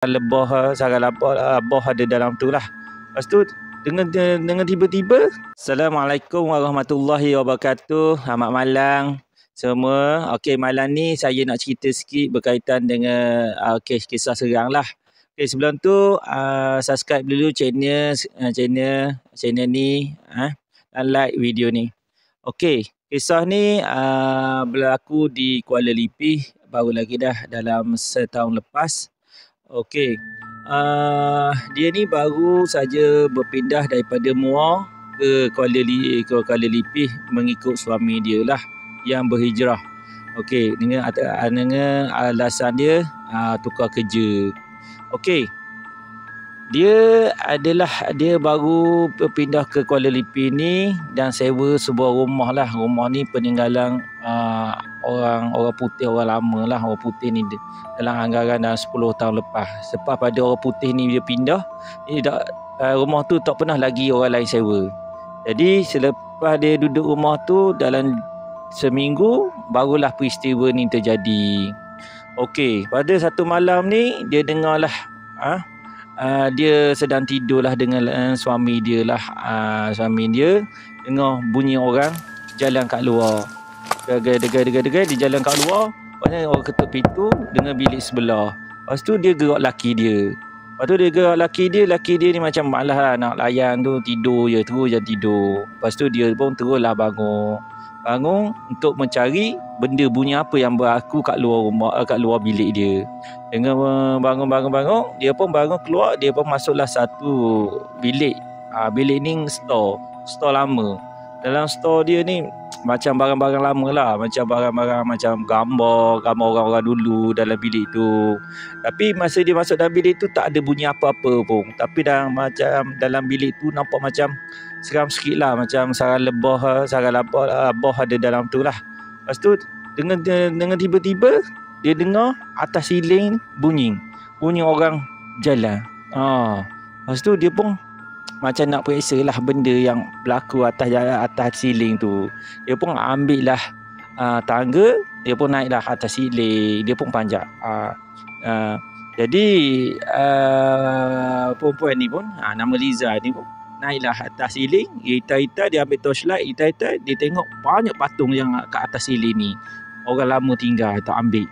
lebah sarang lebah ada dalam tu lah. Lepas tu dengan tiba-tiba, Assalamualaikum warahmatullahi wabarakatuh. Selamat malam semua. Okey, malam ni saya nak cerita sikit berkaitan dengan kisah seram lah. Okey, sebelum tu subscribe dulu channel ni, dan like video ni. Okey, kisah ni berlaku di Kuala Lumpur, baru lagi dah dalam setahun lepas. Okey, dia ni baru saja berpindah daripada Muar ke Kuala Lumpur mengikut suami dia lah yang berhijrah. Okey, dengan alasan dia tukar kerja. Okey, dia baru berpindah ke Kuala Lumpur ni dan sewa sebuah rumah lah. Rumah ni peninggalan orang putih, orang lama lah. Orang putih ni dalam anggaran dalam 10 tahun lepas. Selepas pada orang putih ni dia pindah, rumah tu tak pernah lagi orang lain sewa. Jadi selepas dia duduk rumah tu dalam seminggu, barulah peristiwa ni terjadi. Okey, pada satu malam ni dia dengar lah dia sedang tidur lah dengan suami dia lah. Suami dia dengar bunyi orang jalan kat luar. Degai dia jalan kat luar. Lepas orang ketuk pintu dengan bilik sebelah. Lepas tu dia gerak laki dia. Laki dia ni macam malas lah nak layan tu, tidur je, terus je tidur. Lepas tu dia pun teruslah bangun untuk mencari benda bunyi apa yang berlaku kat luar rumah, kat luar bilik dia. Dengan bangun, dia pun bangun keluar, dia pun masuklah satu bilik. Bilik ni store lama. Dalam store dia ni macam barang-barang lama lah, macam barang-barang macam gambar orang-orang dulu dalam bilik tu. Tapi masa dia masuk dalam bilik tu tak ada bunyi apa-apa pun. Tapi dalam bilik tu nampak macam seram sikit lah, macam sarang lebah ada dalam tu lah. Lepas tu dengan tiba-tiba dia dengar atas siling bunyi orang jalan. Lepas tu dia pun macam nak periksa lah benda yang berlaku atas siling tu. Dia pun ambil lah tangga, dia pun naik lah atas siling, dia pun panjat. Jadi perempuan ni pun nama Liza ni pun naiklah atas siling, dia ambil torchlight, dia tengok banyak patung yang kat atas siling ni. Orang lama tinggal tak ambil.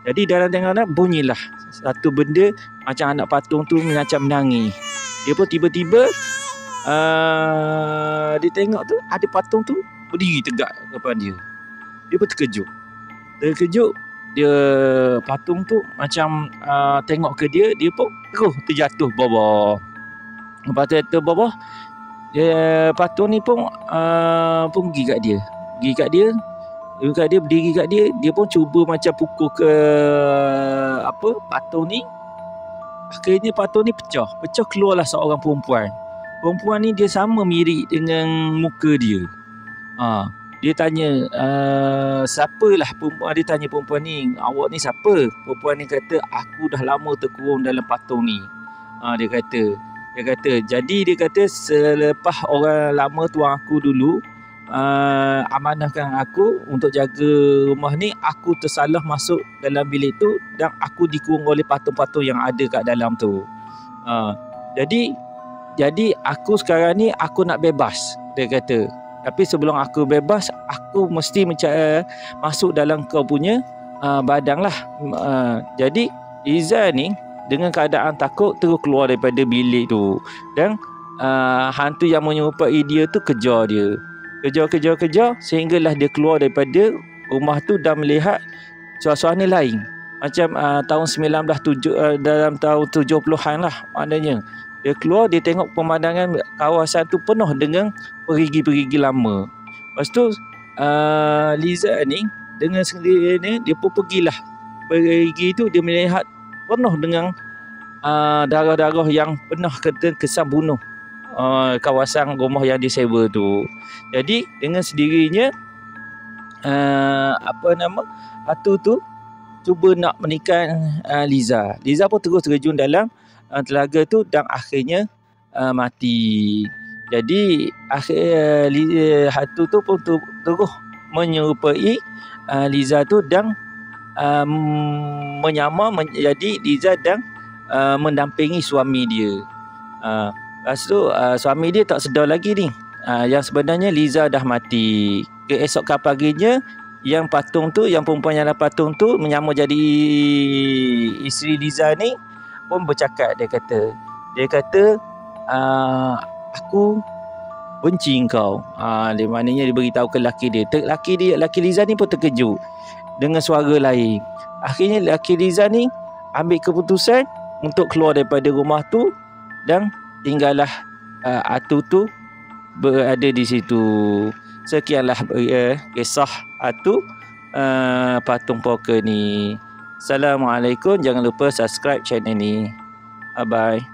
Jadi dalam tengok bunyilah satu benda macam anak patung tu macam menangis. Dia pun tiba-tiba dia tengok tu ada patung tu berdiri tegak depan dia. Dia pun terkejut. Dia patung tu macam tengok ke dia pun terus terjatuh bawah. Lepas tu bawah, patung ni pun pergi kat dia. Berdiri kat dia, dia pun cuba macam pukul ke patung ni. Akhirnya patung ni pecah keluarlah seorang perempuan. Perempuan ni dia sama mirip dengan muka dia. Dia tanya, siapalah perempuan? Dia tanya perempuan ni, awak ni siapa? Perempuan ni kata, aku dah lama terkurung dalam patung ni. Dia kata, jadi dia kata selepas orang lama tuan aku dulu amanahkan aku untuk jaga rumah ni, aku tersalah masuk dalam bilik tu dan aku dikurung oleh patung-patung yang ada kat dalam tu. Jadi aku sekarang ni aku nak bebas, dia kata. Tapi sebelum aku bebas, aku mesti masuk dalam kau punya badan lah. Jadi Iza ni dengan keadaan takut terus keluar daripada bilik tu. Dan hantu yang menyerupai dia tu kejar dia. Kejar sehinggalah dia keluar daripada rumah tu dan melihat suasana lain. Macam tahun 1970 dalam tahun 70-an lah maknanya. Dia keluar, dia tengok pemandangan kawasan tu penuh dengan perigi-perigi lama. Lepas tu Liza ni dengan sendirinya dia pun pergilah perigi tu, dia melihat penuh dengan darah-darah yang pernah kesan bunuh kawasan rumah yang disewa tu. Jadi dengan sendirinya hantu tu cuba nak menikam Liza. Liza pun terus terjun dalam telaga tu dan akhirnya mati. Jadi hantu tu pun terus menyerupai Liza tu dan menyamar menjadi Liza dan mendampingi suami dia. Lepas tu suami dia tak sedar lagi ni. Yang sebenarnya Liza dah mati. Keesokan paginya, yang patung tu, yang perempuan yang dalam patung tu menyamar jadi isteri Liza ni pun bercakap. Dia kata aku benci kau. Dia maknanya dia beritahu ke laki dia. Laki Liza ni pun terkejut dengan suara lain. Akhirnya laki Liza ni ambil keputusan untuk keluar daripada rumah tu dan tinggallah Atu tu berada di situ. Sekianlah kisah Atu patung poker ni. Assalamualaikum. Jangan lupa subscribe channel ni. Bye bye.